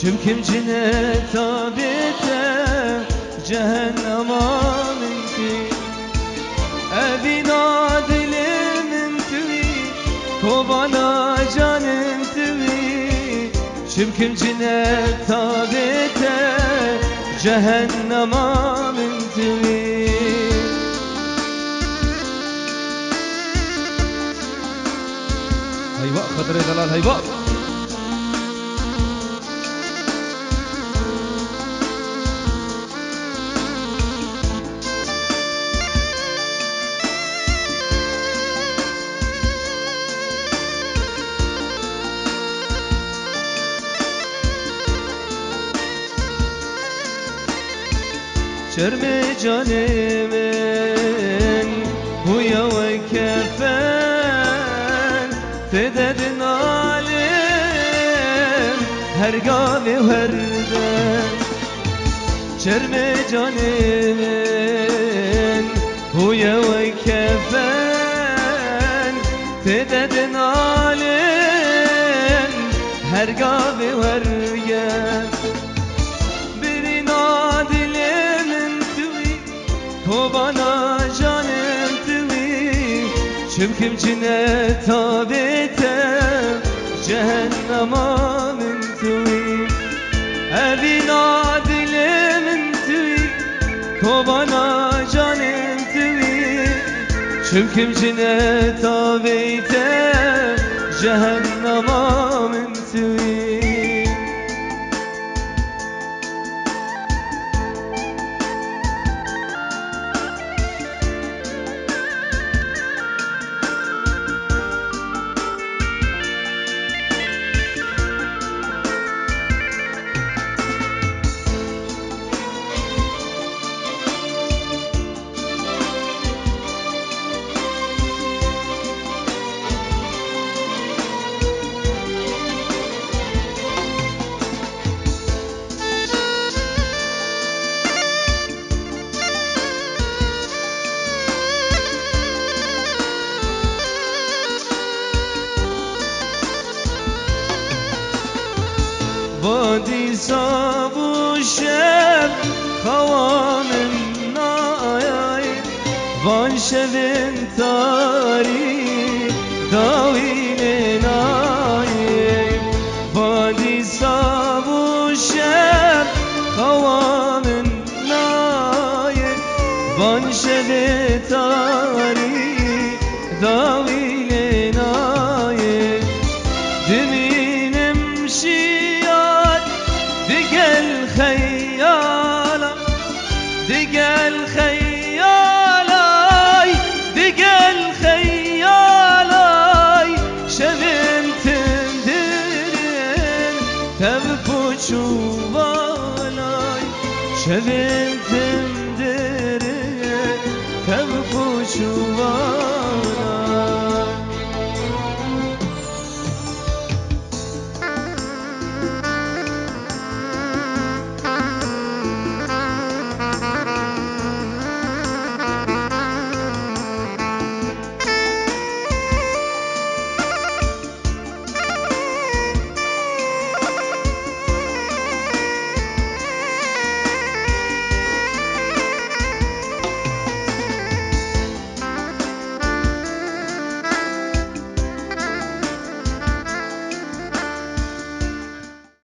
Çünkü cennet abite cehennem aminti evin adilimin tüvi kovana canım tüvi Çünkü cennet abite cehennem aminti هيبقى خضر جلال هيبقى شرم جانمن هويا وكفن فددن عالم هرقام وردن شرم جانمن هويا وكفن فددن عالم هرقام وردن Kovana canım tüvi Çünkü cennet abite cehennem amin tüvi Evin adilimin tüvi Kovana canım tüvi Çünkü cennet abite cehennem amin tüvi وادی سابو شب خوانم نای وان شبن تاری داوین نای وادی سابو شب خوانم نای وان شبن تاری داوین نای دمینم شی خيالا دقل